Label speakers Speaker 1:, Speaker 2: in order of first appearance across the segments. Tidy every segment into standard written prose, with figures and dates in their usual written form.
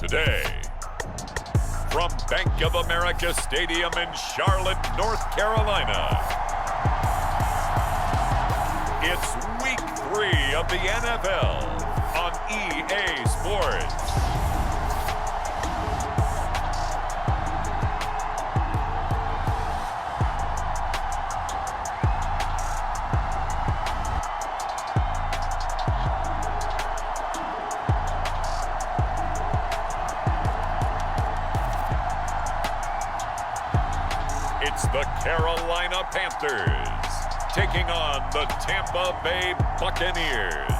Speaker 1: today. From Bank of America Stadium in Charlotte, North Carolina, it's Week 3 of the NFL on EA Sports. It's the Carolina Panthers taking on the Tampa Bay Buccaneers.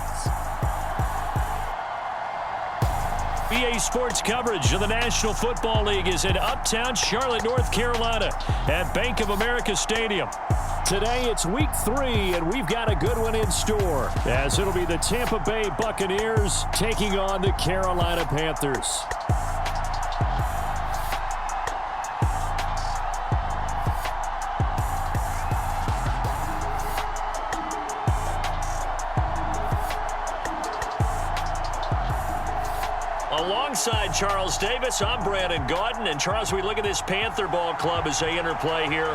Speaker 2: EA Sports coverage of the National Football League is in Uptown Charlotte, North Carolina at Bank of America Stadium. Today it's Week 3, and we've got a good one in store, as it'll be the Tampa Bay Buccaneers taking on the Carolina Panthers. Alongside Charles Davis, I'm Brandon Gaudin. And Charles, we look at this Panther ball club as they interplay here.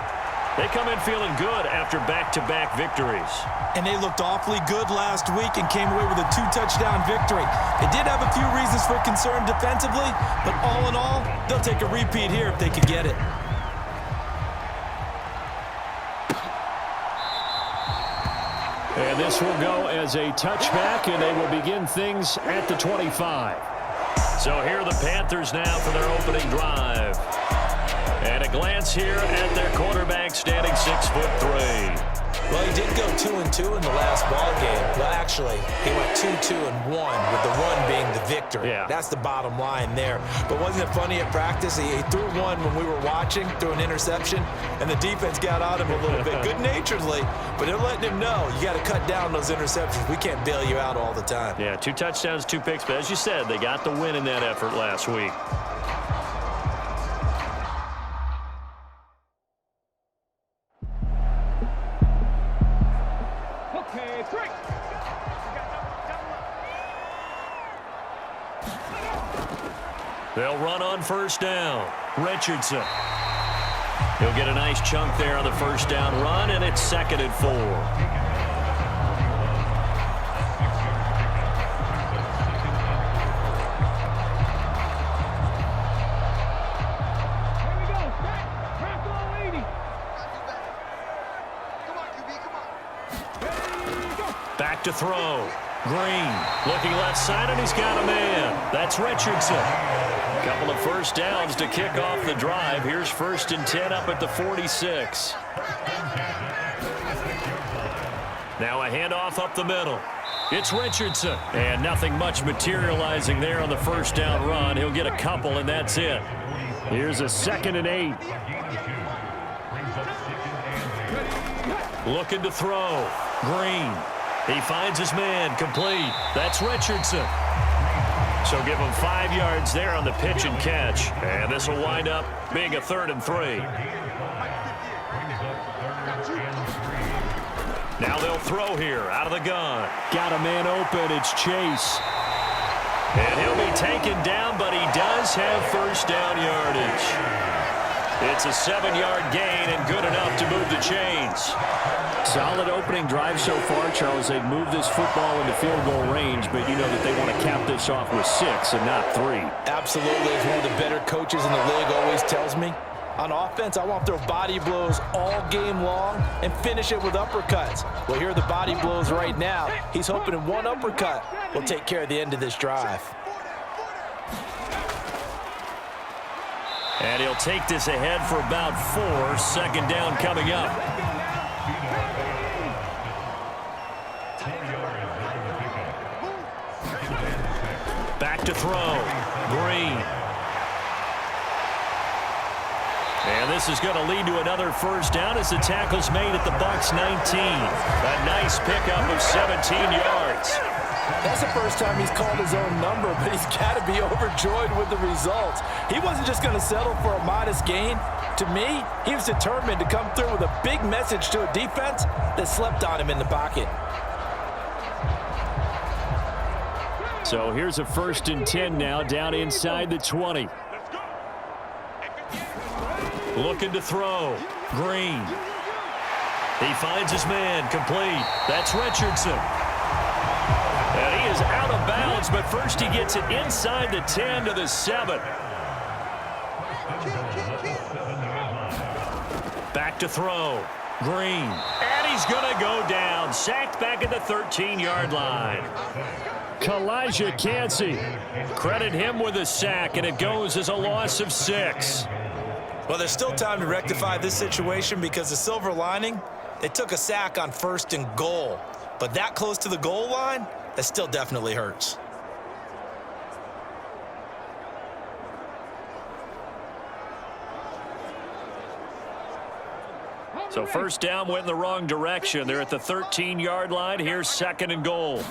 Speaker 2: They come in feeling good after back-to-back victories.
Speaker 3: And they looked awfully good last week and came away with a 2-touchdown victory. They did have a few reasons for concern defensively, but all in all, they'll take a repeat here if they can get it.
Speaker 2: And this will go as a touchback, and they will begin things at the 25. So here are the Panthers now for their opening drive. And a glance here at their quarterback, standing 6'3".
Speaker 3: Well, he did go 2-2 in the last ball game. Well, actually, he went 2-2-1, with the run being the victory.
Speaker 2: Yeah.
Speaker 3: That's the bottom line there. But wasn't it funny at practice? He threw one when we were watching, threw an interception, and the defense got on him a little bit, good-naturedly. But they're letting him know, you got to cut down those interceptions. We can't bail you out all the time.
Speaker 2: Yeah, 2 touchdowns, 2 picks. But as you said, they got the win in that effort last week. They'll run on first down. Richardson. He'll get a nice chunk there on the first down run, and it's 2nd and 4. Back to throw. Green looking left side, and he's got a man. That's Richardson. Couple of first downs to kick off the drive. Here's 1st and 10 up at the 46. Now a handoff up the middle. It's Richardson. And nothing much materializing there on the first down run. He'll get a couple, and that's it. Here's a 2nd and 8. Looking to throw. Green. He finds his man, complete. That's Richardson. So give him 5 yards there on the pitch and catch. And this will wind up being a 3rd and 3. Now they'll throw here out of the gun. Got a man open. It's Chase. And he'll be taken down, but he does have first down yardage. It's a 7-yard gain and good enough to move the chains. Solid opening drive so far, Charles. They've moved this football into field goal range, but you know that they want to cap this off with 6 and not 3.
Speaker 3: Absolutely. As one of the better coaches in the league always tells me, on offense, I want to throw body blows all game long and finish it with uppercuts. Well, here are the body blows right now. He's hoping in one uppercut will take care of the end of this drive.
Speaker 2: And he'll take this ahead for about 4. 2nd down coming up. Back to throw. Green. And this is going to lead to another first down as the tackle's made at the Bucs 19. A nice pickup of 17 yards.
Speaker 3: That's the first time he's called his own number, but he's got to be overjoyed with the results. He wasn't just going to settle for a modest gain. To me, he was determined to come through with a big message to a defense that slept on him in the pocket.
Speaker 2: So here's a 1st and 10 now down inside the 20. Looking to throw. Green. He finds his man. Complete. That's Richardson. And he is out of bounds, but first he gets it inside the 10 to the 7. Back to throw. Green. And he's going to go down. Sacked back at the 13-yard line. Kalijah Kancey. Credit him with a sack, and it goes as a loss of 6.
Speaker 3: Well, there's still time to rectify this situation because the silver lining, they took a sack on 1st and goal. But that close to the goal line, that still definitely hurts.
Speaker 2: So 1st down went in the wrong direction. They're at the 13-yard line. Here's 2nd and goal.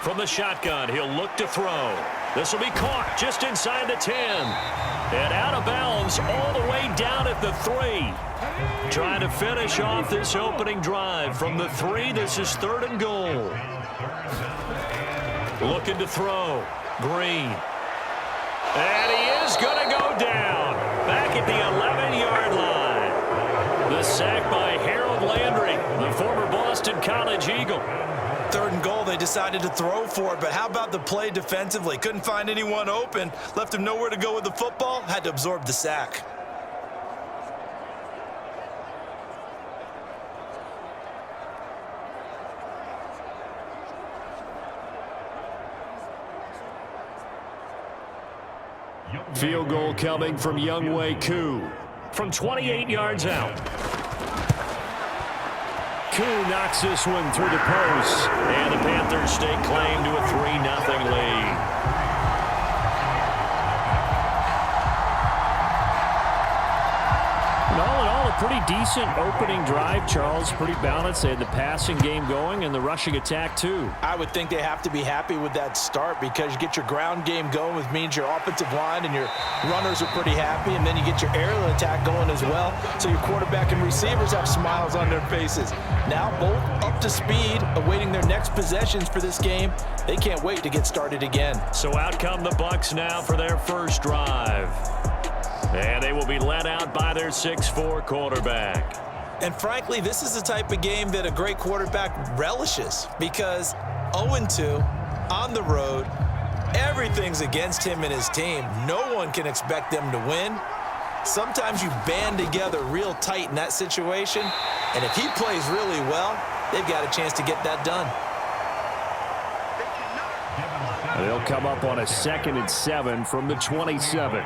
Speaker 2: From the shotgun, he'll look to throw. This will be caught just inside the 10. And out of bounds all the way down at the 3. Trying to finish off this opening drive. From the 3, this is 3rd and goal. Looking to throw. Green. And he is going to go down. Back at the 11-yard line. The sack by Harold Landry, the former Boston College Eagle.
Speaker 3: 3rd and goal, they decided to throw for it, but how about the play defensively? Couldn't find anyone open, left him nowhere to go with the football, had to absorb the sack.
Speaker 2: Field goal coming from Younghoe Koo from 28 yards out. Koo knocks this one through the post, and the Panthers stake claim to a 3-0 lead. All in all, a pretty decent opening drive, Charles. Pretty balanced. They had the passing game going and the rushing attack, too.
Speaker 3: I would think they have to be happy with that start because you get your ground game going, which means your offensive line and your runners are pretty happy, and then you get your aerial attack going as well, so your quarterback and receivers have smiles on their faces. Now both up to speed, awaiting their next possessions for this game. They can't wait to get started again.
Speaker 2: So out come the Bucs now for their first drive. And they will be led out by their 6'4" quarterback.
Speaker 3: And frankly, this is the type of game that a great quarterback relishes because 0-2 on the road, everything's against him and his team. No one can expect them to win. Sometimes you band together real tight in that situation, and if he plays really well, they've got a chance to get that done.
Speaker 2: They'll come up on a 2nd and 7 from the 27.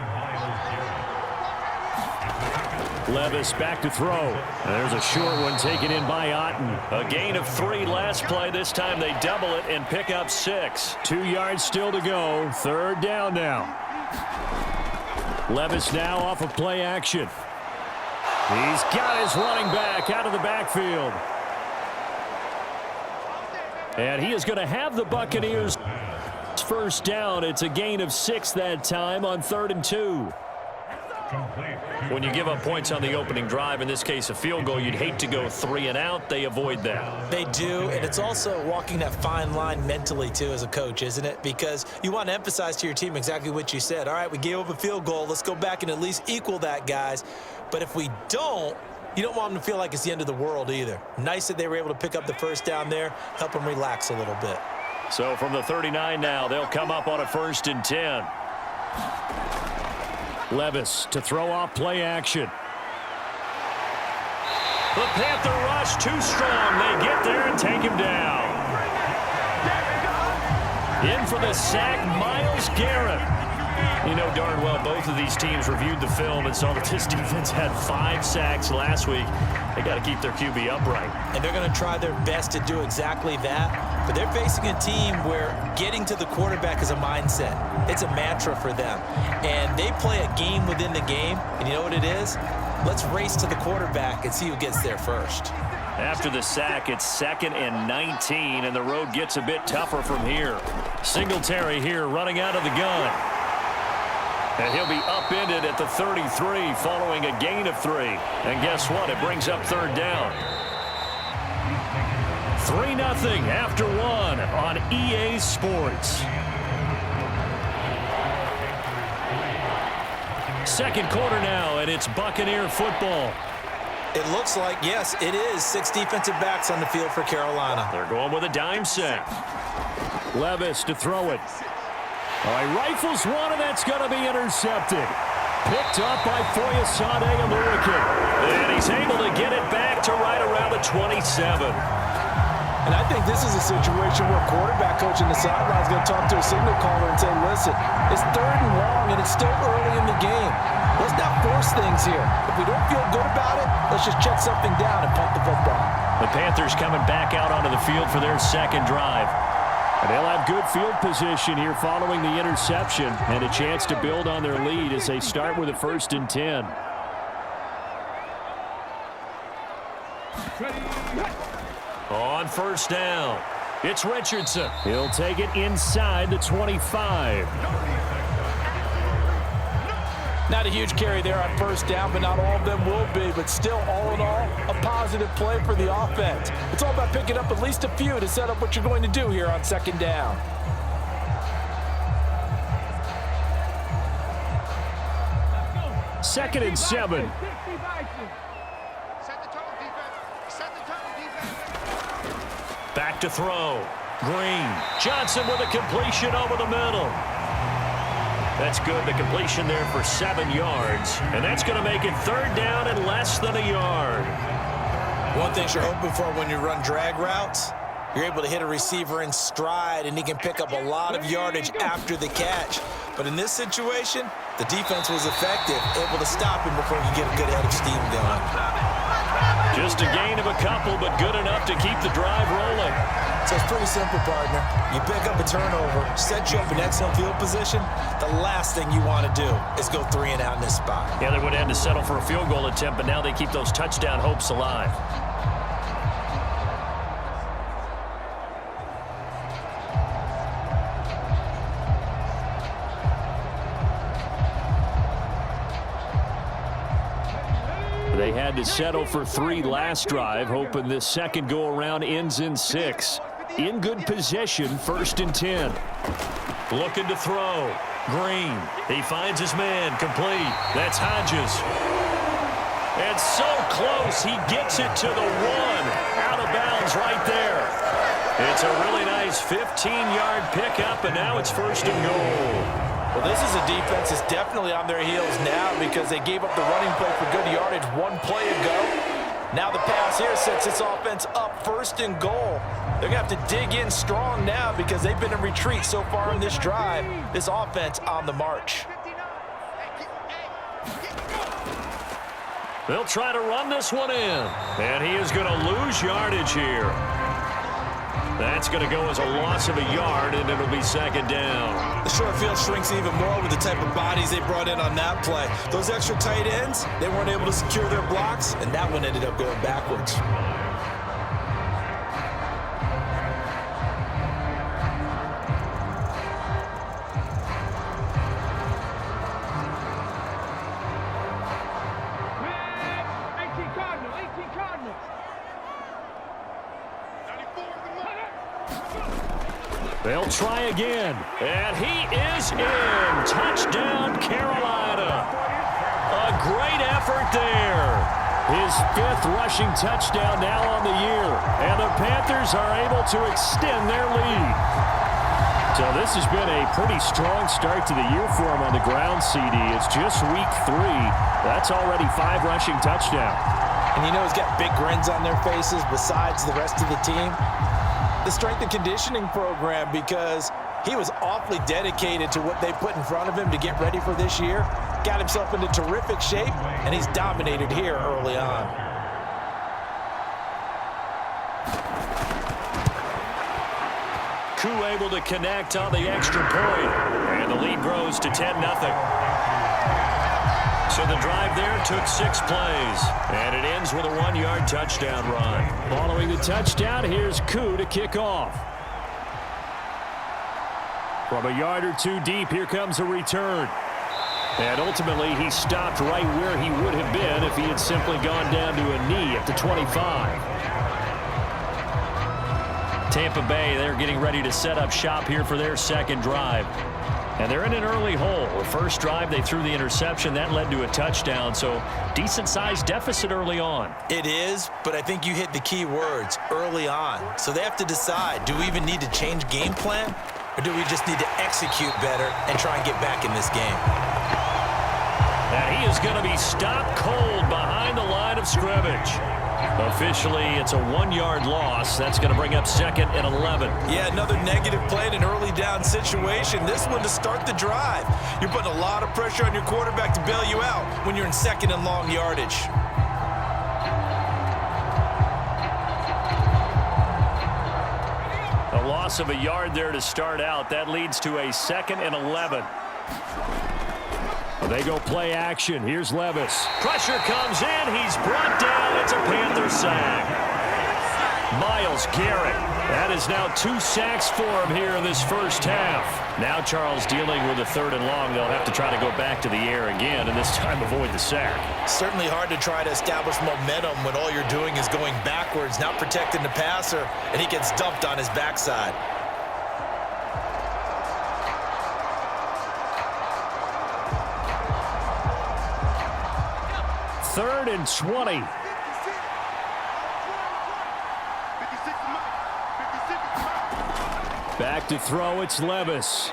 Speaker 2: Levis back to throw. And there's a short one taken in by Otten. A gain of 3 last play. This time they double it and pick up 6. 2 yards still to go. 3rd down now. Levis now off of play action. He's got his running back out of the backfield. And he is going to have the Buccaneers first down. It's a gain of 6 that time on 3rd and 2. When you give up points on the opening drive, in this case a field goal, you'd hate to go 3 and out. They avoid that.
Speaker 3: They do, and it's also walking that fine line mentally, too, as a coach, isn't it? Because you want to emphasize to your team exactly what you said. All right, we gave up a field goal. Let's go back and at least equal that, guys. But if we don't, you don't want them to feel like it's the end of the world either. Nice that they were able to pick up the first down there, help them relax a little bit.
Speaker 2: So from the 39 now, they'll come up on a 1st and 10. Levis to throw off play action. The Panther rush too strong. They get there and take him down. In for the sack, Myles Garrett. You know darn well both of these teams reviewed the film and saw that this defense had 5 sacks last week. They got to keep their QB upright.
Speaker 3: And they're going to try their best to do exactly that. But they're facing a team where getting to the quarterback is a mindset. It's a mantra for them. And they play a game within the game. And you know what it is? Let's race to the quarterback and see who gets there first.
Speaker 2: After the sack, it's 2nd and 19, and the road gets a bit tougher from here. Singletary here running out of the gun. And he'll be upended at the 33 following a gain of 3. And guess what? It brings up 3rd down. 3-0 after one on EA Sports. Second quarter now, and it's Buccaneer football.
Speaker 3: It looks like, yes, it is 6 defensive backs on the field for Carolina.
Speaker 2: They're going with a dime set. Levis to throw it. All right, rifles one, and that's going to be intercepted. Picked up by Foyesade Aluakin. And he's able to get it back to right around the 27.
Speaker 3: And I think this is a situation where quarterback coach in the sideline is going to talk to a signal caller and say, listen, it's 3rd and long, and it's still early in the game. Let's not force things here. If we don't feel good about it, let's just check something down and punt the football.
Speaker 2: The Panthers coming back out onto the field for their second drive. And they'll have good field position here following the interception and a chance to build on their lead as they start with a 1st and 10. On 1st down, it's Richardson. He'll take it inside the 25.
Speaker 3: Not a huge carry there on 1st down, but not all of them will be. But still, all in all, a positive play for the offense. It's all about picking up at least a few to set up what you're going to do here on 2nd down.
Speaker 2: Second and 7. Back to throw. Green. Johnson with a completion over the middle. That's good. The completion there for 7 yards. And that's going to make it 3rd down and less than a yard.
Speaker 3: One thing you're hoping for when you run drag routes, you're able to hit a receiver in stride, and he can pick up a lot of yardage after the catch. But in this situation, the defense was effective, able to stop him before he get a good head of steam going.
Speaker 2: Just a gain of a couple, but good enough to keep the drive rolling.
Speaker 3: So it's pretty simple, partner. You pick up a turnover, set you up in excellent field position. The last thing you want to do is go 3 and out in this spot.
Speaker 2: Yeah, they would have had to settle for a field goal attempt, but now they keep those touchdown hopes alive. They had to settle for 3 last drive, hoping this second go-around ends in 6. In good possession, 1st and 10. Looking to throw. Green. He finds his man. Complete. That's Hodges. And so close, he gets it to the 1. Out of bounds right there. It's a really nice 15-yard pickup, and now it's 1st and goal.
Speaker 3: Well, this is a defense that's definitely on their heels now because they gave up the running play for good yardage 1 play ago. Now the pass here sets this offense up 1st and goal. They're going to have to dig in strong now because they've been in retreat so far in this drive. This offense on the march.
Speaker 2: They'll try to run this one in. And he is going to lose yardage here. That's going to go as a loss of a yard, and it'll be 2nd down.
Speaker 3: The short field shrinks even more with the type of bodies they brought in on that play. Those extra tight ends, they weren't able to secure their blocks, and that one ended up going backwards.
Speaker 2: They'll try again. And he is in. Touchdown, Carolina. A great effort there. His 5th rushing touchdown now on the year. And the Panthers are able to extend their lead. So this has been a pretty strong start to the year for him on the ground, CD. It's just week 3. That's already 5 rushing touchdowns.
Speaker 3: And you know he's got big grins on their faces besides the rest of the team. The strength and conditioning program, because he was awfully dedicated to what they put in front of him to get ready for this year. Got himself into terrific shape, and he's dominated here early on.
Speaker 2: Koo able to connect on the extra point, and the lead grows to 10-0. So the drive there took 6 plays, and it ends with a 1-yard touchdown run. Following the touchdown, here's Koo to kick off. From a yard or 2 deep, here comes a return. And ultimately, he stopped right where he would have been if he had simply gone down to a knee at the 25. Tampa Bay, they're getting ready to set up shop here for their second drive. And they're in an early hole. The first drive, they threw the interception. That led to a touchdown, so decent-sized deficit early on.
Speaker 3: It is, but I think you hit the key words, early on. So they have to decide, do we even need to change game plan, or do we just need to execute better and try and get back in this game?
Speaker 2: And he is going to be stopped cold behind the line of scrimmage. Officially, it's a 1-yard loss. That's going to bring up 2nd and 11.
Speaker 3: Yeah, another negative play in an early down situation. This one to start the drive. You're putting a lot of pressure on your quarterback to bail you out when you're in 2nd and long yardage.
Speaker 2: A loss of a yard there to start out. That leads to a 2nd and 11. They go play action. Here's Levis. Pressure comes in. He's brought down. It's a Panther sack. Myles Garrett. That is now 2 sacks for him here in this first half. Now Charles dealing with a 3rd and long. They'll have to try to go back to the air again, and this time avoid the sack.
Speaker 3: Certainly hard to try to establish momentum when all you're doing is going backwards, not protecting the passer, and he gets dumped on his backside.
Speaker 2: 3rd and 20. Back to throw, it's Levis.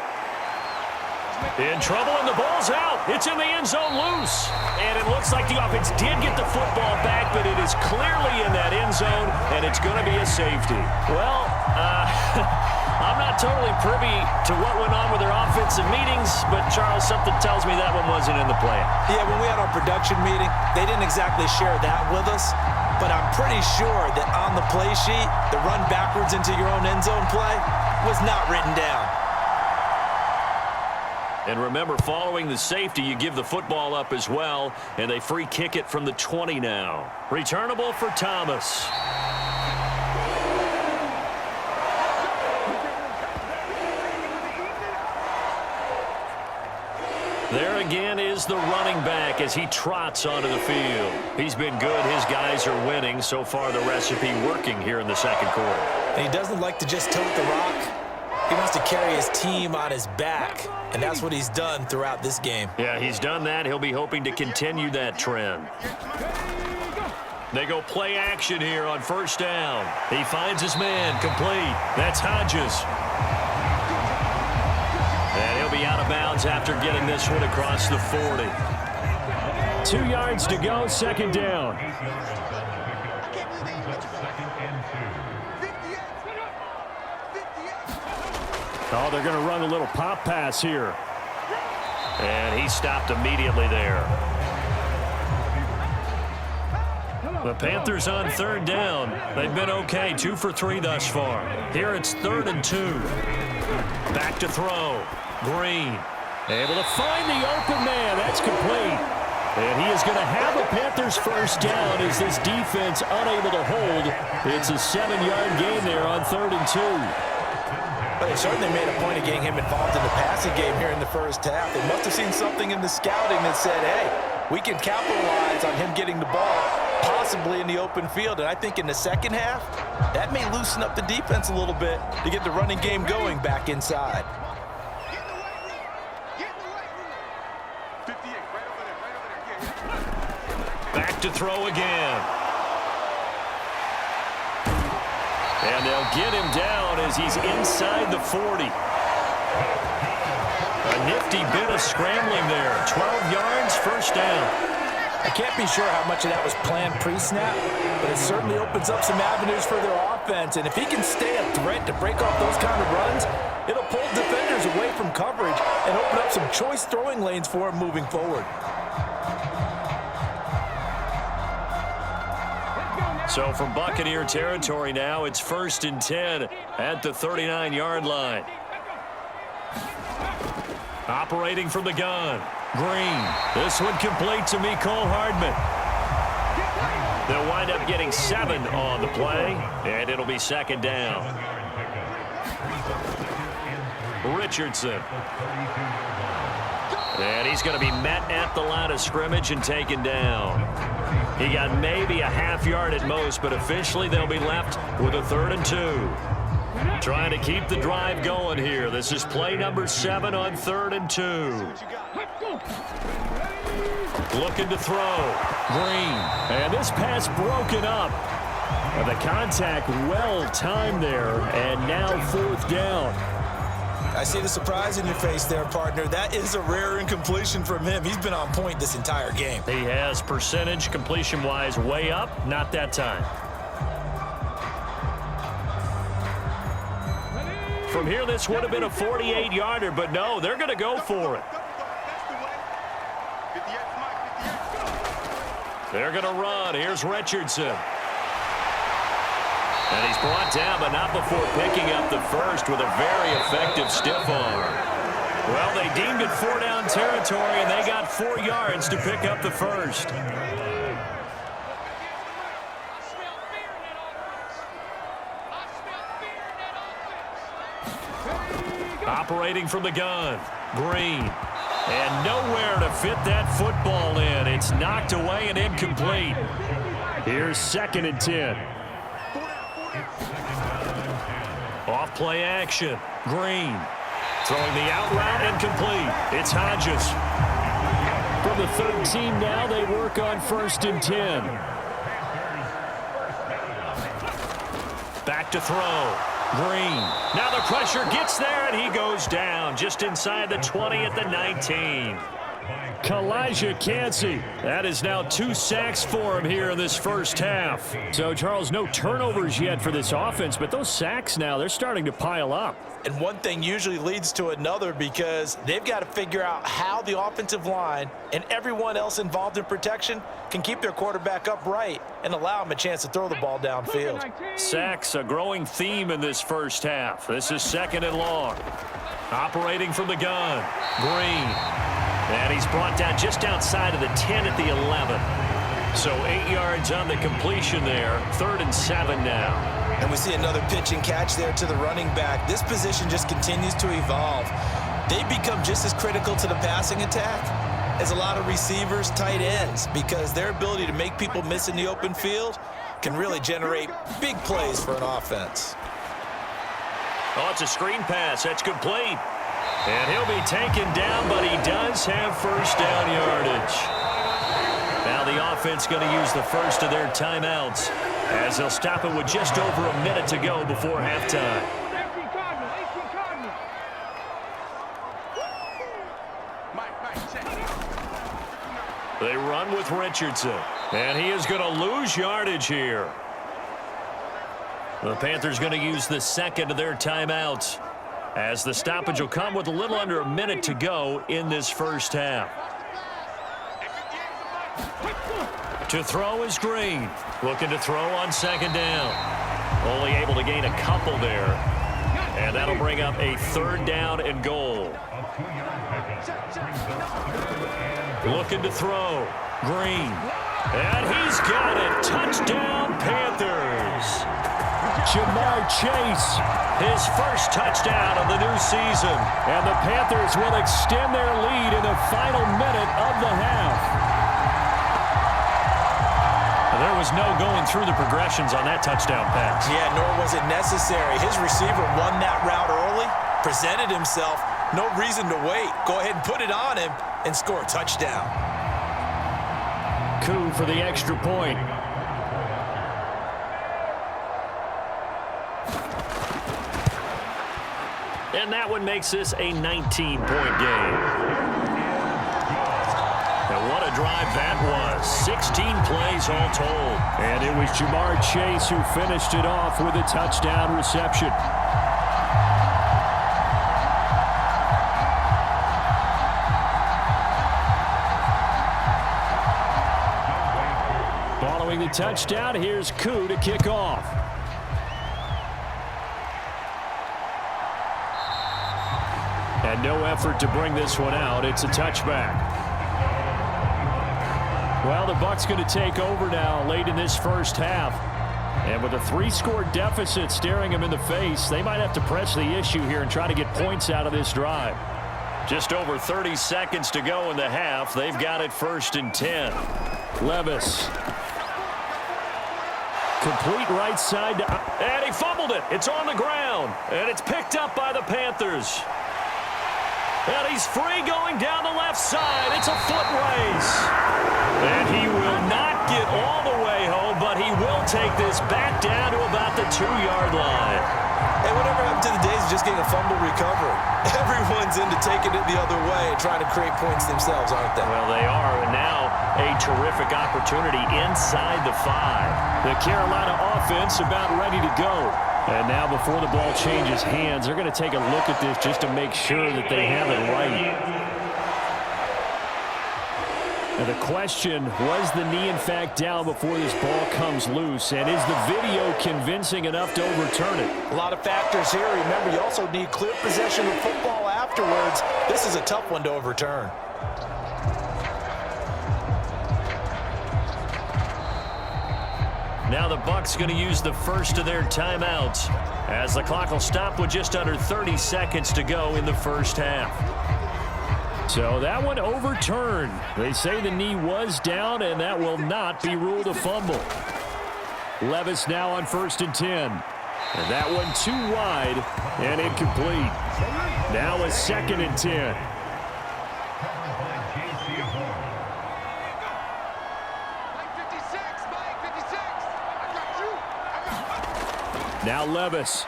Speaker 2: In trouble, and the ball's out. It's in the end zone loose. And it looks like the offense did get the football back, but it is clearly in that end zone, and it's going to be a safety. Well, I'm not totally privy to what went on with their offensive meetings, but, Charles, something tells me that one wasn't in the plan.
Speaker 3: Yeah, when we had our production meeting, they didn't exactly share that with us, but I'm pretty sure that on the play sheet, the run backwards into your own end zone play was not written down.
Speaker 2: And remember, following the safety, you give the football up as well, and they free kick it from the 20 now. Returnable for Thomas. There again is the running back as he trots onto the field. He's been good. His guys are winning. So far, the recipe working here in the second quarter.
Speaker 3: And he doesn't like to just tote the rock. He wants to carry his team on his back, and that's what he's done throughout this game.
Speaker 2: Yeah, he's done that. He'll be hoping to continue that trend. They go play action here on 1st down. He finds his man complete. That's Hodges. And he'll be out of bounds after getting this one across the 40. 2 yards to go, 2nd down. Oh, they're going to run a little pop pass here. And he stopped immediately there. The Panthers on 3rd down. They've been okay, 2 for 3 thus far. Here it's 3rd and 2. Back to throw. Green. Able to find the open man. That's complete. And he is going to have a Panthers 1st down as this defense unable to hold. It's a 7-yard gain there on 3rd and 2.
Speaker 3: But they certainly made a point of getting him involved in the passing game here in the first half. They must have seen something in the scouting that said, hey, we can capitalize on him getting the ball, possibly in the open field. And I think in the second half, that may loosen up the defense a little bit to get the running game going back inside.
Speaker 2: Back to throw again. And they'll get him down as he's inside the 40. A nifty bit of scrambling there. 12 yards, 1st down.
Speaker 3: I can't be sure how much of that was planned pre-snap, but it certainly opens up some avenues for their offense. And if he can stay a threat to break off those kind of runs, it'll pull defenders away from coverage and open up some choice throwing lanes for him moving forward.
Speaker 2: So from Buccaneer territory now, it's 1st and 10 at the 39-yard line. Operating from the gun. Green. This one complete to Mecole Hardman. They'll wind up getting 7 on the play, and it'll be 2nd down. Richardson. And he's going to be met at the line of scrimmage and taken down. He got maybe a half yard at most, but officially they'll be left with a 3rd and 2. Trying to keep the drive going here. This is play number 7 on 3rd and 2. Looking to throw. Green. And this pass broken up. The contact well timed there. And now 4th down.
Speaker 3: I see the surprise in your face there, partner. That is a rare incompletion from him. He's been on point this entire game.
Speaker 2: He has percentage completion-wise way up. Not that time. From here, this would have been a 48-yarder, but no, they're going to go for it. They're going to run. Here's Richardson. And he's brought down, but not before picking up the first with a very effective stiff arm. Well, they deemed it 4-down territory, and they got 4 yards to pick up the first. Operating from the gun, Green. And nowhere to fit that football in. It's knocked away and incomplete. Here's 2nd and 10. Off play action, Green. Throwing the out route incomplete. It's Hodges. From the 13 now, they work on 1st and 10. Back to throw. Green. Now the pressure gets there, and he goes down just inside the 20 at the 19. Kalijah Kancey. That is now 2 sacks for him here in this first half. So, Charles, no turnovers yet for this offense, but those sacks now, they're starting to pile up.
Speaker 3: And one thing usually leads to another because they've got to figure out how the offensive line and everyone else involved in protection can keep their quarterback upright and allow him a chance to throw the ball downfield.
Speaker 2: Sacks, a growing theme in this first half. This is 2nd and long. Operating from the gun, Green. And he's brought down just outside of the 10 at the 11. So 8 yards on the completion there. 3rd and 7 now.
Speaker 3: And we see another pitch and catch there to the running back. This position just continues to evolve. They become just as critical to the passing attack as a lot of receivers, tight ends, because their ability to make people miss in the open field can really generate big plays for an offense.
Speaker 2: Oh, it's a screen pass. That's complete. And he'll be taken down, but he does have 1st down yardage. Now the offense going to use the first of their timeouts as they'll stop it with just over a minute to go before halftime. They run with Richardson, and he is going to lose yardage here. The Panthers going to use the 2nd of their timeouts, as the stoppage will come with a little under a minute to go in this first half. To throw is Green. Looking to throw on 2nd down. Only able to gain a couple there. And that'll bring up a 3rd down and goal. Looking to throw. Green. And he's got it. Touchdown, Panthers. Jamar Chase, his first touchdown of the new season. And the Panthers will extend their lead in the final minute of the half. There was no going through the progressions on that touchdown pass.
Speaker 3: Yeah, nor was it necessary. His receiver won that route early, presented himself, no reason to wait. Go ahead and put it on him and score a touchdown.
Speaker 2: Coup for the extra point. And that one makes this a 19-point game. And what a drive that was. 16 plays all told. And it was Jamar Chase who finished it off with a touchdown reception. Following the touchdown, here's Koo to kick off. And no effort to bring this one out. It's a touchback. Well, the Bucs going to take over now late in this first half. And with a 3-score deficit staring them in the face, they might have to press the issue here and try to get points out of this drive. Just over 30 seconds to go in the half. They've got it 1st and 10. Levis. Complete right side. And he fumbled it. It's on the ground. And it's picked up by the Panthers. And he's free going down the left side. It's a foot race. And he will not get all the way home, but he will take this back down to about the 2-yard line.
Speaker 3: Hey, whatever happened to the days of just getting a fumble recovery? Everyone's into taking it the other way and trying to create points themselves, aren't they?
Speaker 2: Well, they are, and now a terrific opportunity inside the 5. The Carolina offense about ready to go. And now before the ball changes hands, they're going to take a look at this just to make sure that they have it right. Now the question, was the knee in fact down before this ball comes loose? And is the video convincing enough to overturn it?
Speaker 3: A lot of factors here. Remember, you also need clear possession of football afterwards. This is a tough one to overturn.
Speaker 2: Now the Bucs going to use the first of their timeouts as the clock will stop with just under 30 seconds to go in the first half. So that one overturned. They say the knee was down, and that will not be ruled a fumble. Levis now on 1st and 10. And that one too wide and incomplete. Now a 2nd and 10. Now Levis.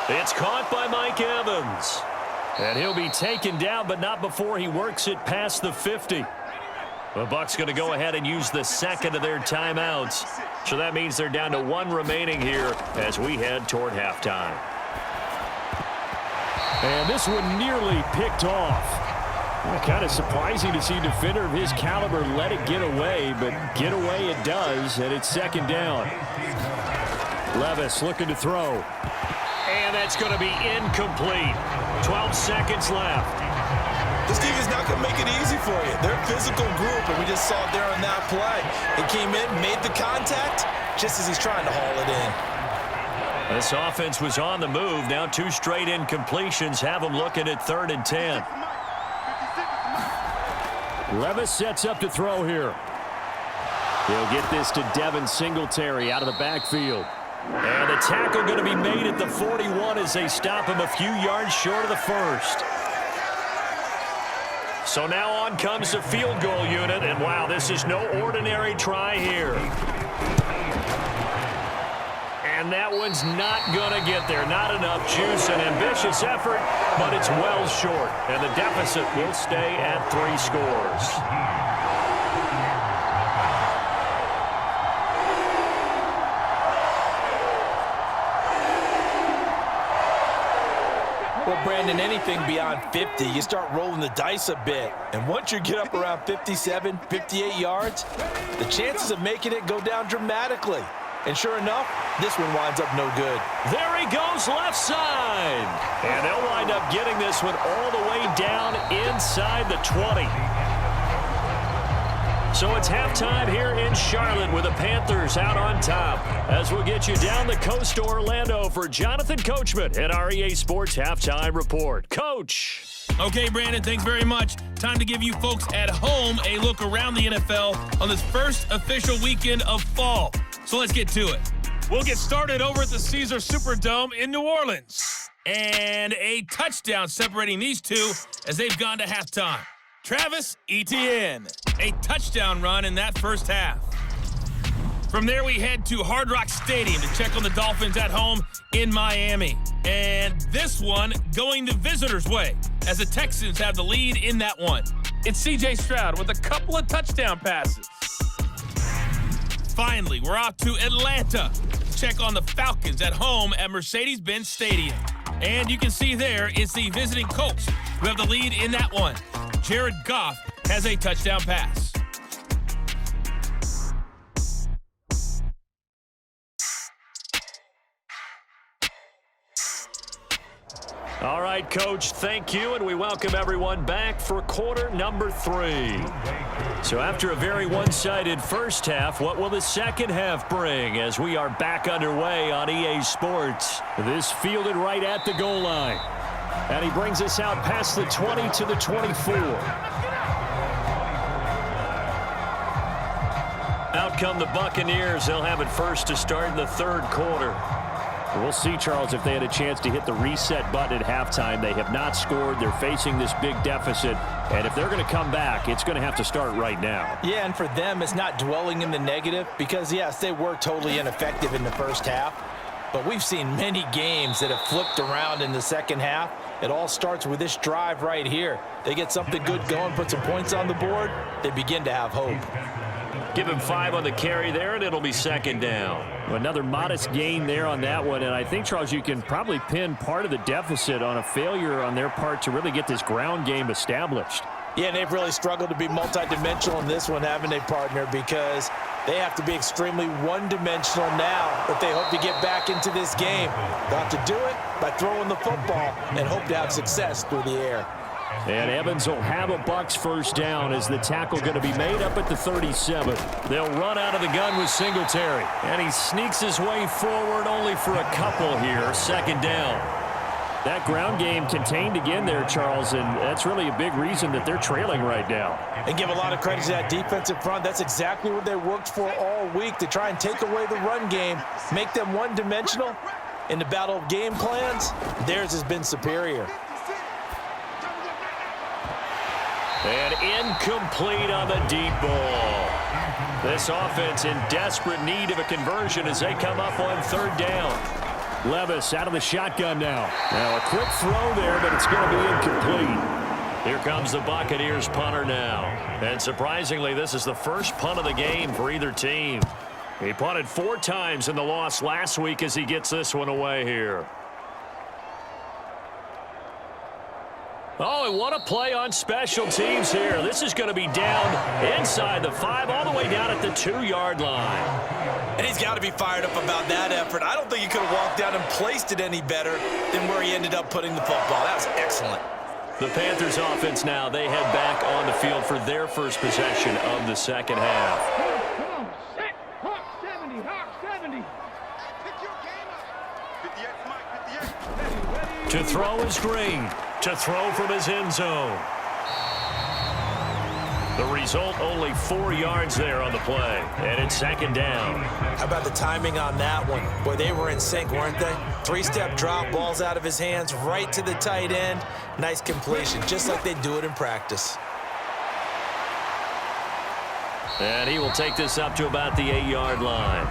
Speaker 2: It's caught by Mike Evans. And he'll be taken down, but not before he works it past the 50. The Bucs going to go ahead and use the second of their timeouts. So that means they're down to 1 remaining here as we head toward halftime. And this one nearly picked off. Kind of surprising to see a defender of his caliber let it get away, but get away it does, and it's 2nd down. Levis looking to throw. And that's going to be incomplete. 12 seconds left.
Speaker 3: This team is not going to make it easy for you. They're a physical group, and we just saw it there on that play. He came in, made the contact, just as he's trying to haul it in.
Speaker 2: This offense was on the move. Now 2 straight incompletions have them looking at 3rd and 10. Levis sets up to throw here. He'll get this to Devin Singletary out of the backfield. And the tackle going to be made at the 41 as they stop him a few yards short of the 1st. So now on comes the field goal unit, and wow, this is no ordinary try here. And that one's not going to get there. Not enough juice. An ambitious effort, but it's well short. And the deficit will stay at 3 scores.
Speaker 3: Well, Brandon, anything beyond 50, you start rolling the dice a bit. And once you get up around 57, 58 yards, the chances of making it go down dramatically. And sure enough, this one winds up no good.
Speaker 2: There he goes left side. And they'll wind up getting this one all the way down inside the 20. So it's halftime here in Charlotte with the Panthers out on top. As we'll get you down the coast to Orlando for Jonathan Coachman at our EA Sports Halftime Report. Coach.
Speaker 4: Okay, Brandon, thanks very much. Time to give you folks at home a look around the NFL on this first official weekend of fall. So let's get to it. We'll get started over at the Caesars Superdome in New Orleans. And a touchdown separating these two as they've gone to halftime. Travis Etienne, a touchdown run in that first half. From there, we head to Hard Rock Stadium to check on the Dolphins at home in Miami. And this one going the visitors' way as the Texans have the lead in that one. It's C.J. Stroud with a couple of touchdown passes. Finally, we're off to Atlanta to check on the Falcons at home at Mercedes-Benz Stadium. And you can see there it's the visiting Colts who have the lead in that one. Jared Goff has a touchdown pass.
Speaker 2: All right, Coach, thank you, and we welcome everyone back for quarter number 3. So after a very one-sided first half, what will the second half bring as we are back underway on EA Sports? This fielded right at the goal line. And he brings us out past the 20 to the 24. Out come the Buccaneers. They'll have it first to start in the third quarter.
Speaker 5: We'll see, Charles, if they had a chance to hit the reset button at halftime. They have not scored. They're facing this big deficit. And if they're going to come back, it's going to have to start right now.
Speaker 3: Yeah, and for them, it's not dwelling in the negative because, yes, they were totally ineffective in the first half. But we've seen many games that have flipped around in the second half. It all starts with this drive right here. They get something good going, put some points on the board, they begin to have hope.
Speaker 2: Give him 5 on the carry there, and it'll be second down.
Speaker 5: Another modest gain there on that one. And I think, Charles, you can probably pin part of the deficit on a failure on their part to really get this ground game established.
Speaker 3: Yeah, and they've really struggled to be multidimensional in this one, haven't they, partner? Because they have to be extremely one-dimensional now if they hope to get back into this game. They'll have to do it by throwing the football and hope to have success through the air.
Speaker 5: And Evans will have a Bucs first down as the tackle going to be made up at the 37.
Speaker 2: They'll run out of the gun with Singletary. And he sneaks his way forward only for a couple here. Second down.
Speaker 5: That ground game contained again there, Charles, and that's really a big reason that they're trailing right now.
Speaker 3: And give a lot of credit to that defensive front. That's exactly what they worked for all week, to try and take away the run game, make them one-dimensional. In the battle of game plans, theirs has been superior.
Speaker 2: And incomplete on the deep ball. This offense in desperate need of a conversion as they come up on third down.
Speaker 5: Levis out of the shotgun now. Now a quick throw there, but it's going to be incomplete.
Speaker 2: Here comes the Buccaneers punter now. And surprisingly, this is the first punt of the game for either team. He punted 4 times in the loss last week as he gets this one away here. Oh, and what a play on special teams here. This is going to be down inside the 5, all the way down at the 2-yard line.
Speaker 3: And he's got to be fired up about that effort. I don't think he could have walked down and placed it any better than where he ended up putting the football. That was excellent.
Speaker 2: The Panthers offense now, they head back on the field for their first possession of the second half.
Speaker 6: Come on, set, Hawk 70, Hawk 70. Pick your game up. 58, Mike, 58.
Speaker 2: To throw is Green. To throw from his end zone. The result, only 4 yards there on the play. And it's second down.
Speaker 3: How about the timing on that one? Boy, they were in sync, weren't they? 3-step drop, balls out of his hands, right to the tight end. Nice completion, just like they do it in practice.
Speaker 2: And he will take this up to about the 8-yard line.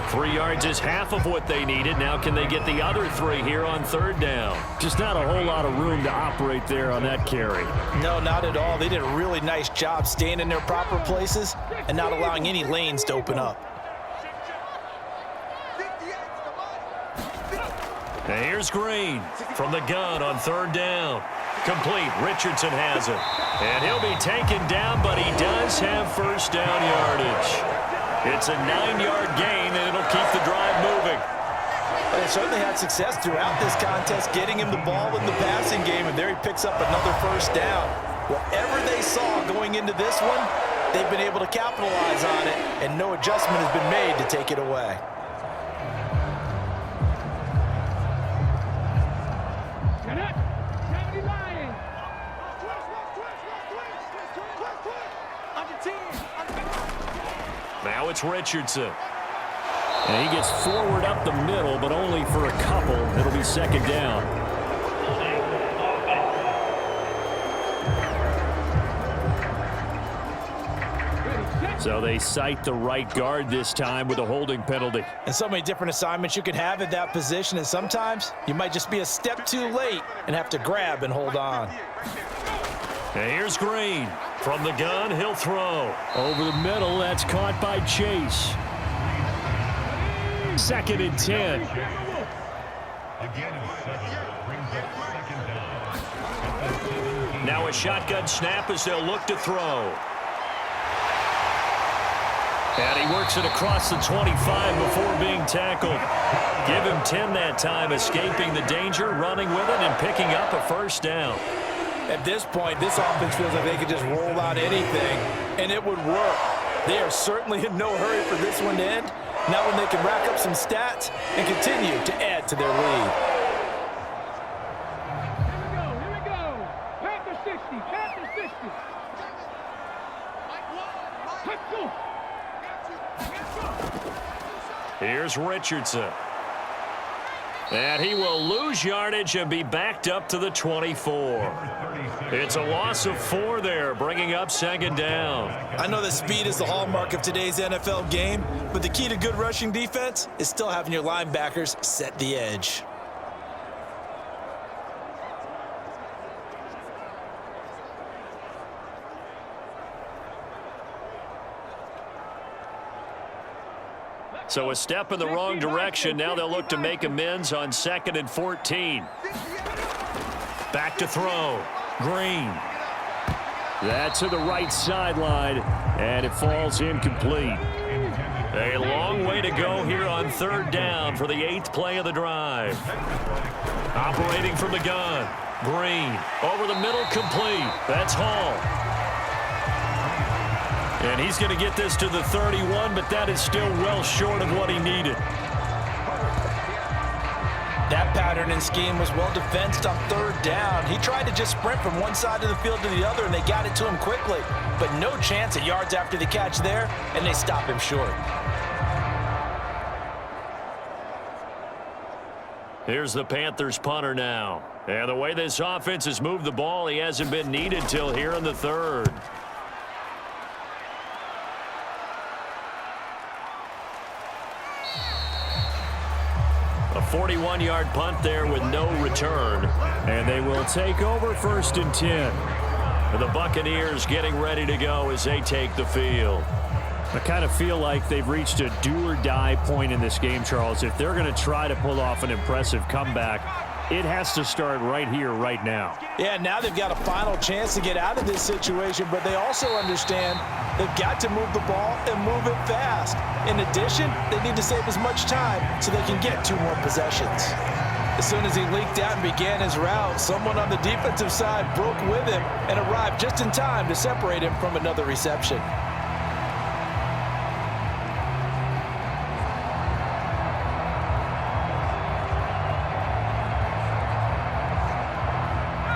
Speaker 2: 3 yards is half of what they needed. Now can they get the other 3 here on third down?
Speaker 5: Just not a whole lot of room to operate there on that carry.
Speaker 3: No, not at all. They did a really nice job staying in their proper places and not allowing any lanes to open up.
Speaker 2: And here's Green from the gun on third down. Complete. Richardson has it. And he'll be taken down, but he does have first down yardage. It's a 9-yard gain, and it'll keep the drive moving.
Speaker 3: They certainly had success throughout this contest, getting him the ball in the passing game, and there he picks up another first down. Whatever they saw going into this one, they've been able to capitalize on it, and no adjustment has been made to take it away.
Speaker 2: Now it's Richardson.
Speaker 5: And he gets forward up the middle, but only for a couple. It'll be second down. So they cite the right guard this time with a holding penalty.
Speaker 3: And so many different assignments you could have at that position, and sometimes you might just be a step too late and have to grab and hold on.
Speaker 2: And here's Green. From the gun, he'll throw.
Speaker 5: Over the middle, that's caught by Chase. Second and 10.
Speaker 2: Now a shotgun snap as they'll look to throw. And he works it across the 25 before being tackled. Give him 10 that time, escaping the danger, running with it, and picking up a first down.
Speaker 3: At this point, this offense feels like they could just roll out anything, and it would work. They are certainly in no hurry for this one to end. Now when they can rack up some stats and continue to add to their lead.
Speaker 6: Here we go. Panther 60, Panther 60. Let's go.
Speaker 2: Here's Richardson. And he will lose yardage and be backed up to the 24. It's a loss of 4 there, bringing up second down.
Speaker 3: I know that speed is the hallmark of today's NFL game, but the key to good rushing defense is still having your linebackers set the edge.
Speaker 2: So a step in the wrong direction. Now they'll look to make amends on 2nd and 14. Back to throw. Green.
Speaker 5: That's to the right sideline, and it falls incomplete.
Speaker 2: A long way to go here on 3rd down for the 8th play of the drive. Operating from the gun. Green. Over the middle, complete. That's Hall. And he's going to get this to the 31, but that is still well short of what he needed.
Speaker 3: That pattern and scheme was well defensed on 3rd down. He tried to just sprint from one side of the field to the other, and they got it to him quickly. But no chance at yards after the catch there, and they stop him short.
Speaker 2: Here's the Panthers punter now. And the way this offense has moved the ball, he hasn't been needed till here in the 3rd. A 41-yard punt there with no return.
Speaker 5: And they will take over 1st and 10.
Speaker 2: And the Buccaneers getting ready to go as they take the field.
Speaker 5: I kind of feel like they've reached a do-or-die point in this game, Charles. If they're going to try to pull off an impressive comeback, it has to start right here, right now.
Speaker 3: Yeah, now they've got a final chance to get out of this situation, but they also understand they've got to move the ball and move it fast. In addition, they need to save as much time so they can get 2 more possessions. As soon as he leaked out and began his route, someone on the defensive side broke with him and arrived just in time to separate him from another reception.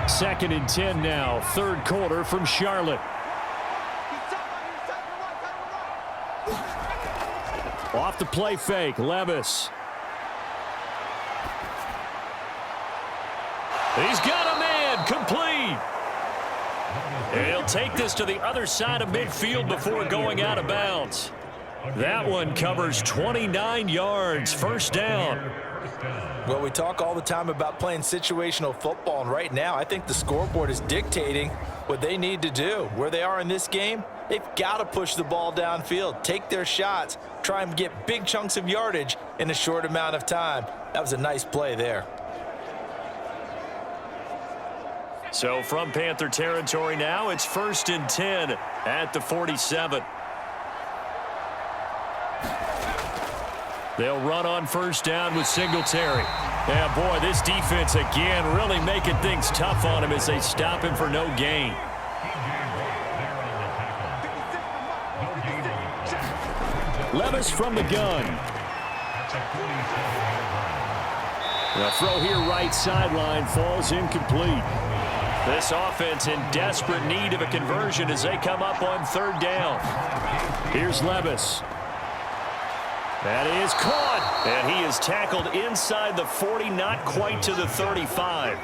Speaker 5: Second and 10 now, 3rd quarter from Charlotte. Off the play fake, Levis.
Speaker 2: He's got a man, complete. And he'll take this to the other side of midfield before going out of bounds. That one covers 29 yards, 1st down.
Speaker 3: Well, we talk all the time about playing situational football, and right now I think the scoreboard is dictating what they need to do. Where they are in this game, they've got to push the ball downfield, take their shots, try and get big chunks of yardage in a short amount of time. That was a nice play there.
Speaker 2: So from Panther territory now, it's 1st and 10 at the 47. They'll run on 1st down with Singletary. Yeah, boy, this defense again really making things tough on him as they stop him for no gain.
Speaker 5: Levis from the gun. The throw here right sideline falls incomplete.
Speaker 2: This offense in desperate need of a conversion as they come up on 3rd down.
Speaker 5: Here's Levis.
Speaker 2: That is caught, and he is tackled inside the 40, not quite to the 35.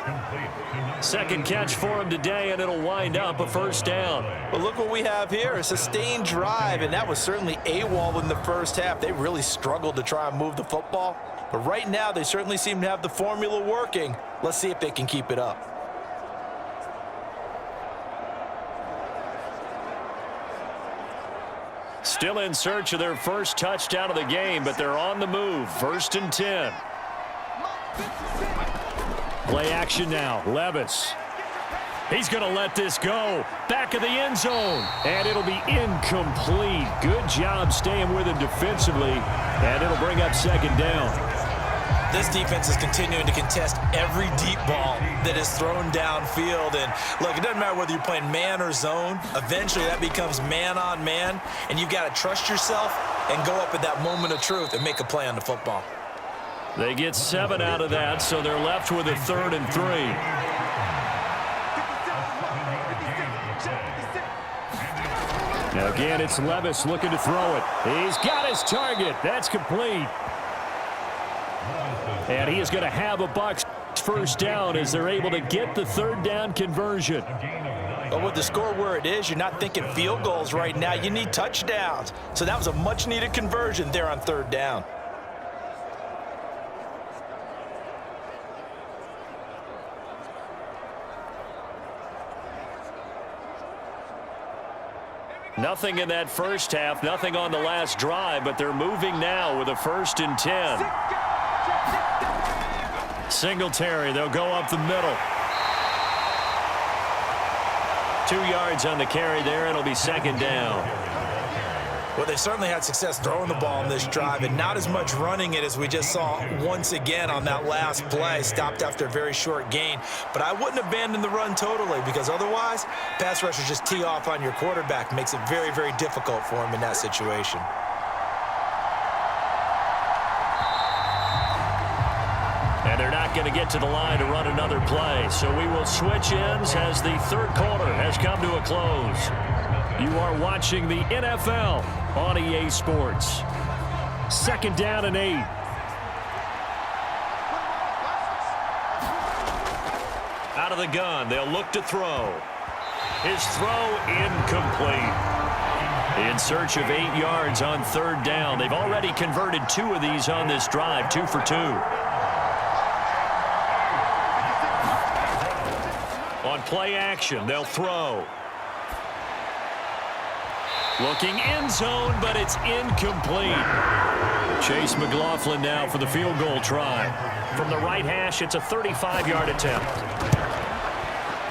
Speaker 2: Second catch for him today, and it'll wind up a 1st down.
Speaker 3: Well, look what we have here, a sustained drive, and that was certainly AWOL in the 1st half. They really struggled to try and move the football, but right now they certainly seem to have the formula working. Let's see if they can keep it up.
Speaker 2: Still in search of their first touchdown of the game, but they're on the move. 1st and 10.
Speaker 5: Play action now. Levis.
Speaker 2: He's going to let this go. Back of the end zone.
Speaker 5: And it'll be incomplete. Good job staying with him defensively. And it'll bring up 2nd down.
Speaker 3: This defense is continuing to contest every deep ball that is thrown downfield. And look, it doesn't matter whether you're playing man or zone. Eventually that becomes man on man, and you've got to trust yourself and go up at that moment of truth and make a play on the football.
Speaker 2: They get 7 out of that, so they're left with a 3rd and 3.
Speaker 5: Now again, it's Levis looking to throw it. He's got his target. That's complete. And he is going to have a Bucs first down as they're able to get the third down conversion.
Speaker 3: But with the score where it is, you're not thinking field goals right now. You need touchdowns. So that was a much-needed conversion there on third down.
Speaker 5: Nothing in that first half, nothing on the last drive, but they're moving now with a 1st and 10. Singletary, they'll go up the middle. 2 yards on the carry there. It'll be 2nd down.
Speaker 3: Well, they certainly had success throwing the ball on this drive and not as much running it as we just saw once again on that last play. Stopped after a very short gain. But I wouldn't abandon the run totally because otherwise, pass rushers just tee off on your quarterback. Makes it very, very difficult for him in that situation.
Speaker 5: And they're not going to get to the line to run another play. So we will switch ends as the third quarter has come to a close. You are watching the NFL on EA Sports. 2nd down and 8. Out of the gun, they'll look to throw. His throw incomplete. In search of 8 yards on 3rd down. They've already converted 2 of these on this drive, 2 for 2. On play action, they'll throw. Looking end zone, but it's incomplete. Chase McLaughlin now for the field goal try. From the right hash, it's a 35-yard attempt.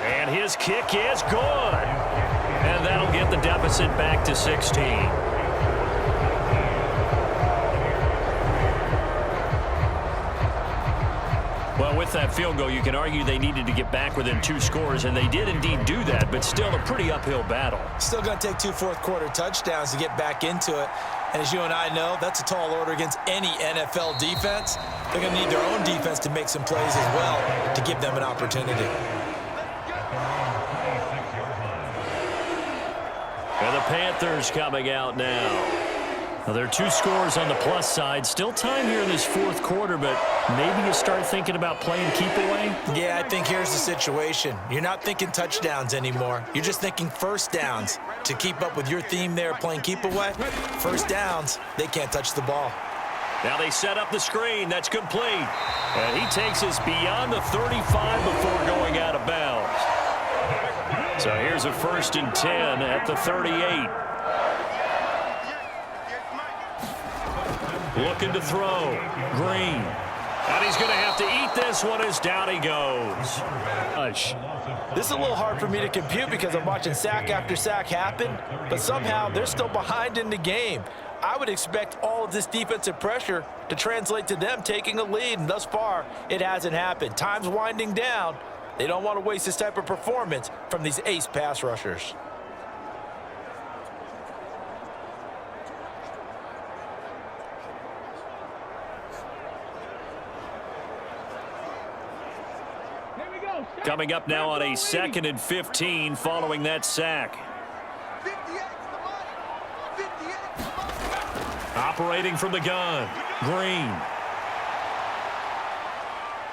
Speaker 5: And his kick is good. And that'll get the deficit back to 16. Well, with that field goal, you can argue they needed to get back within 2 scores, and they did indeed do that, but still a pretty uphill battle.
Speaker 3: Still going to take 2 fourth-quarter touchdowns to get back into it. And as you and I know, that's a tall order against any NFL defense. They're going to need their own defense to make some plays as well to give them an opportunity.
Speaker 5: And the Panthers coming out now. Now, there are 2 scores on the plus side. Still time here in this 4th quarter, but maybe you start thinking about playing keep away?
Speaker 3: Yeah, I think here's the situation. You're not thinking touchdowns anymore. You're just thinking first downs. To keep up with your theme there, playing keep away, first downs, they can't touch the ball.
Speaker 5: Now they set up the screen. That's complete. And he takes us beyond the 35 before going out of bounds. So here's a 1st and 10 at the 38. Looking to throw. Green. And he's going to have to eat this one as down he goes.
Speaker 3: This is a little hard for me to compute because I'm watching sack after sack happen, but somehow they're still behind in the game. I would expect all of this defensive pressure to translate to them taking a lead, and thus far, it hasn't happened. Time's winding down. They don't want to waste this type of performance from these ace pass rushers.
Speaker 5: Coming up now on a 2nd and 15 following that sack. Operating from the gun, Green.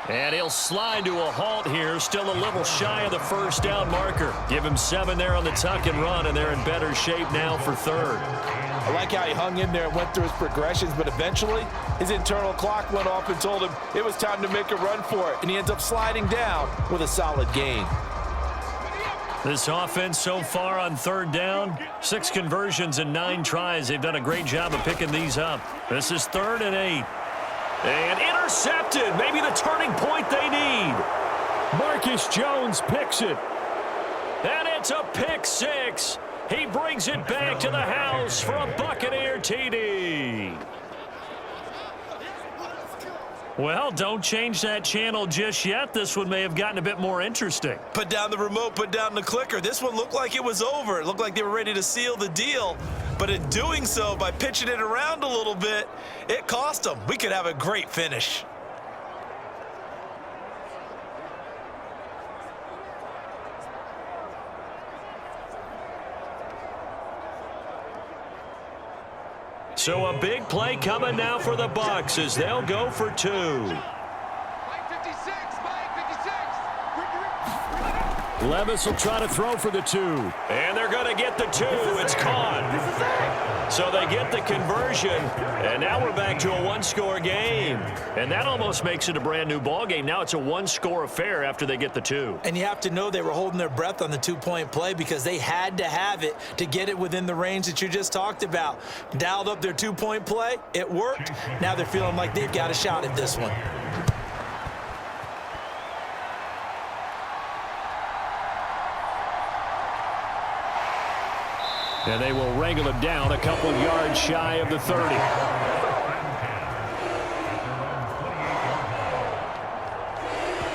Speaker 5: And he'll slide to a halt here, still a little shy of the first down marker. Give him 7 there on the tuck and run, and they're in better shape now for 3rd.
Speaker 3: I like how he hung in there and went through his progressions, but eventually his internal clock went off and told him it was time to make a run for it, and he ends up sliding down with a solid gain.
Speaker 5: This offense so far on 3rd down, 6 conversions and 9 tries. They've done a great job of picking these up. This is 3rd and 8. And intercepted. Maybe the turning point they need. Marcus Jones picks it. And it's a pick 6. He brings it back to the house for a Buccaneer TD. Well, don't change that channel just yet. This one may have gotten a bit more interesting.
Speaker 3: Put down the remote, put down the clicker. This one looked like it was over. It looked like they were ready to seal the deal. But in doing so, by pitching it around a little bit, it cost them. We could have a great finish. So a big play coming now for the Bucs as they'll go for 2.
Speaker 2: Levis will try to throw for the 2.
Speaker 5: And they're going to get the 2. It's caught. So they get the conversion, and now we're back to a one-score game. And that almost makes it a brand-new ball game. Now it's a one-score affair after they get the 2.
Speaker 3: And you have to know they were holding their breath on the two-point play because they had to have it to get it within the range that you just talked about. Dialed up their two-point play. It worked. Now they're feeling like they've got a shot at this one.
Speaker 2: And they will wrangle him down a couple yards shy of the 30.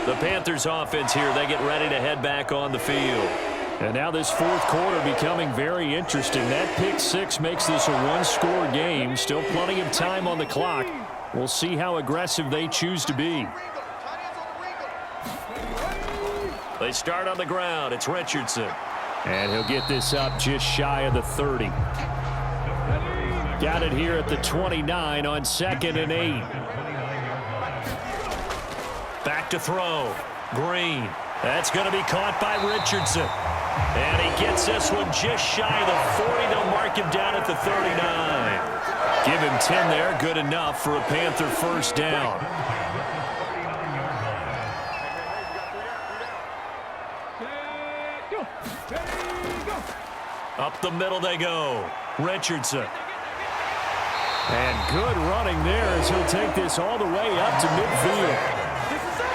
Speaker 5: The Panthers offense here, they get ready to head back on the field.
Speaker 2: And now this fourth quarter becoming very interesting. That pick 6 makes this a one-score game. Still plenty of time on the clock. We'll see how aggressive they choose to be.
Speaker 5: They start on the ground. It's Richardson.
Speaker 2: And he'll get this up just shy of the 30. Got it here at the 29 on 2nd and 8.
Speaker 5: Back to throw. Green. That's going to be caught by Richardson. And he gets this one just shy of the 40. They'll mark him down at the 39.
Speaker 2: Give him 10 there. Good enough for a Panther first down.
Speaker 5: Up the middle they go. Richardson.
Speaker 2: And good running there as he'll take this all the way up to midfield.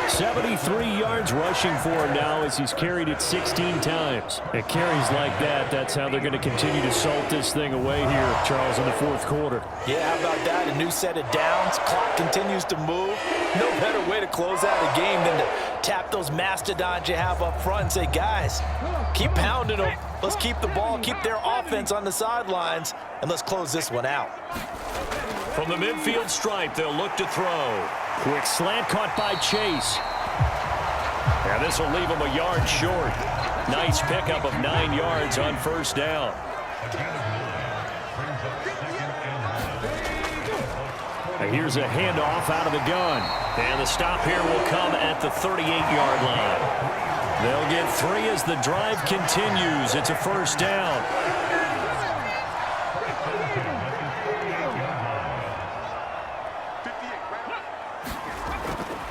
Speaker 2: 73 yards rushing for him now as he's carried it 16 times. At carries like that, that's how they're going to continue to salt this thing away here, Charles, in the fourth quarter.
Speaker 3: Yeah, how about that? A new set of downs. Clock continues to move. No better way to close out a game than to tap those mastodons you have up front and say, guys, keep pounding them. Let's keep the ball, keep their offense on the sidelines, and let's close this one out.
Speaker 5: From the midfield stripe, they'll look to throw.
Speaker 2: Quick slant caught by Chase.
Speaker 5: And this will leave him a yard short. Nice pickup of 9 yards on first down.
Speaker 2: And here's a handoff out of the gun.
Speaker 5: And the stop here will come at the 38-yard line.
Speaker 2: They'll get 3 as the drive continues. It's a first down.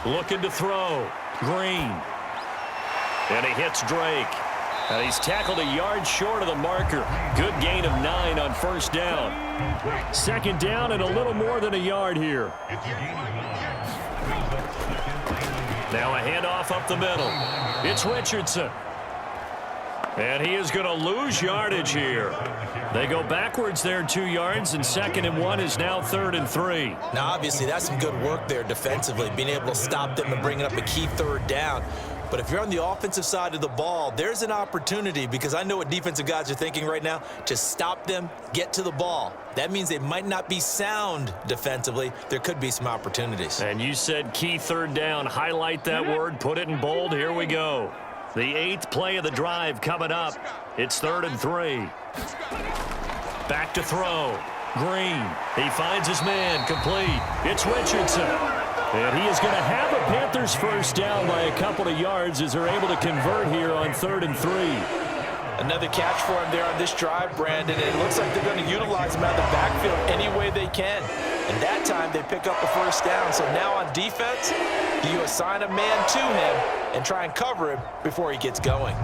Speaker 5: Looking to throw. Green. And he hits Drake. And he's tackled a yard short of the marker. Good gain of 9 on first down.
Speaker 2: Second down and a little more than a yard here.
Speaker 5: Now a handoff up the middle. It's Richardson. And he is going to lose yardage here. They go backwards there 2 yards, and 2nd and 1 is now 3rd and 3.
Speaker 3: Now, obviously, that's some good work there defensively, being able to stop them and bringing up a key 3rd down. But if you're on the offensive side of the ball, there's an opportunity, because I know what defensive guys are thinking right now, to stop them, get to the ball. That means they might not be sound defensively. There could be some opportunities.
Speaker 5: And you said key 3rd down. Highlight that word. Put it in bold. Here we go. The 8th play of the drive coming up. It's 3rd and 3. Back to throw. Green. He finds his man. Complete. It's Richardson.
Speaker 2: And he is going to have a Panthers first down by a couple of yards as they're able to convert here on 3rd and 3.
Speaker 3: Another catch for him there on this drive, Brandon. And it looks like they're going to utilize him out of the backfield any way they can. And that time they pick up the first down. So now on defense, you assign a man to him and try and cover him before he gets going.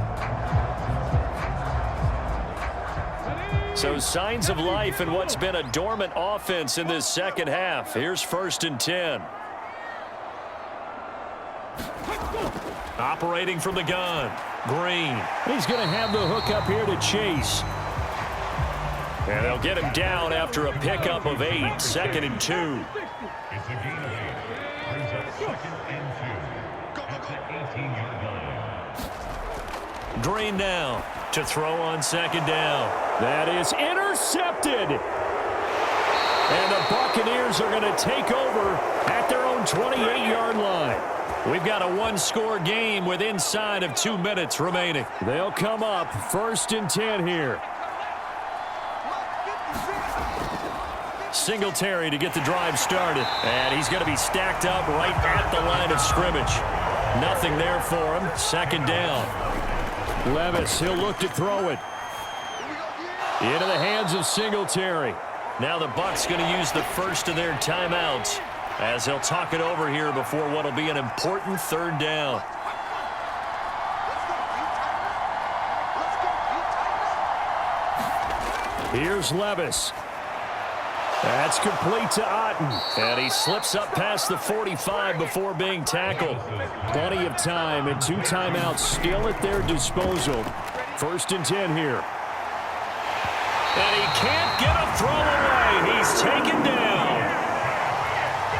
Speaker 5: So signs of life in what's been a dormant offense in this second half. Here's 1st and 10. Operating from the gun. Green.
Speaker 2: He's going to have the hook up here to Chase.
Speaker 5: And they'll get him down after a pickup of 8. 2nd and 2. Green now to throw on 2nd down.
Speaker 2: That is intercepted. And the Buccaneers are going to take over at their own 28-yard line.
Speaker 5: We've got a one-score game with inside of 2 minutes remaining.
Speaker 2: They'll come up 1st and 10 here.
Speaker 5: Singletary to get the drive started. And he's going to be stacked up right at the line of scrimmage. Nothing there for him. 2nd down.
Speaker 2: Levis, he'll look to throw it. Into the hands of Singletary.
Speaker 5: Now the Bucs going to use the first of their timeouts as they'll talk it over here before what will be an important third down.
Speaker 2: Here's Levis. That's complete to Otten.
Speaker 5: And he slips up past the 45 before being tackled.
Speaker 2: Plenty of time and 2 timeouts still at their disposal. 1st and 10 here.
Speaker 5: And he can't get a throw away. He's taken down.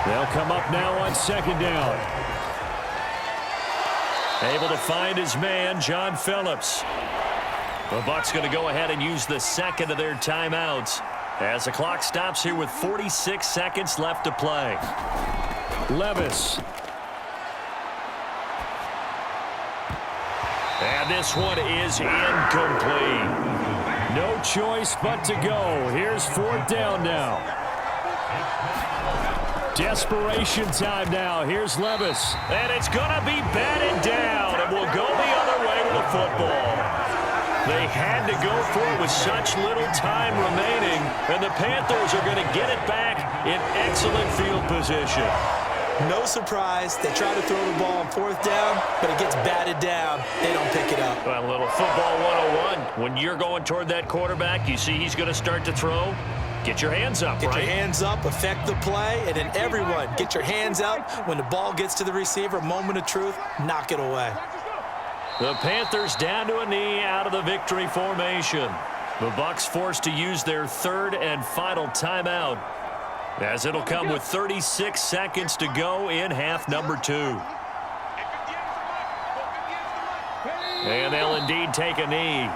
Speaker 2: They'll come up now on 2nd down.
Speaker 5: Able to find his man, John Phillips. The Bucs going to go ahead and use the second of their timeouts as the clock stops here with 46 seconds left to play.
Speaker 2: Levis.
Speaker 5: And this one is incomplete.
Speaker 2: No choice but to go. Here's 4th down now. Desperation time now. Here's Levis.
Speaker 5: And it's going to be batted down, and we'll go the other way with the football. They had to go for it with such little time remaining, and the Panthers are going to get it back in excellent field position.
Speaker 3: No surprise. They try to throw the ball on 4th down, but it gets batted down. They don't pick it up.
Speaker 5: Well, a little football 101. When you're going toward that quarterback, you see he's going to start to throw. Get your hands up,
Speaker 3: Get your hands up, affect the play, and then everyone, get your hands up. When the ball gets to the receiver, moment of truth, knock it away.
Speaker 5: The Panthers down to a knee out of the victory formation. The Bucs forced to use their 3rd and final timeout, as it'll come with 36 seconds to go in half number 2. And they'll indeed take a knee.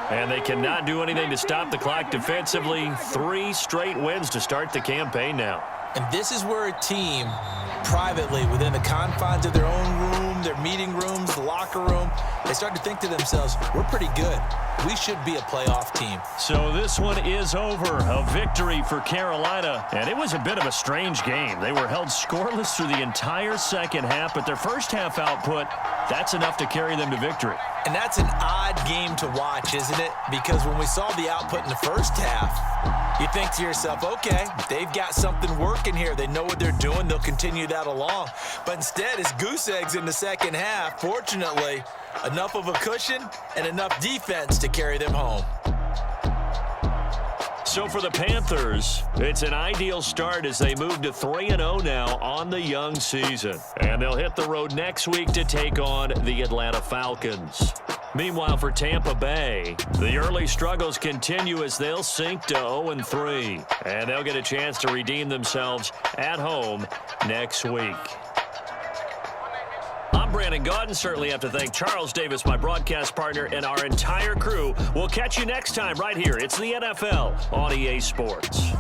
Speaker 5: And they cannot do anything to stop the clock defensively. 3 straight wins to start the campaign now.
Speaker 3: And this is where a team, privately, within the confines of their own room, their meeting rooms, the locker room, they start to think to themselves, we're pretty good. We should be a playoff team.
Speaker 5: So this one is over. A victory for Carolina. And it was a bit of a strange game. They were held scoreless through the entire second half, but their first half output, that's enough to carry them to victory.
Speaker 3: And that's an odd game to watch, isn't it? Because when we saw the output in the first half, you think to yourself, okay, they've got something working here. They know what they're doing. They'll continue that along. But instead, it's goose eggs in the second half. Fortunately, enough of a cushion and enough defense to carry them home.
Speaker 5: So for the Panthers, it's an ideal start as they move to 3-0 now on the young season. And they'll hit the road next week to take on the Atlanta Falcons. Meanwhile, for Tampa Bay, the early struggles continue as they'll sink to 0-3. And they'll get a chance to redeem themselves at home next week. I'm Brandon Gaudin. Certainly have to thank Charles Davis, my broadcast partner, and our entire crew. We'll catch you next time right here. It's the NFL on EA Sports.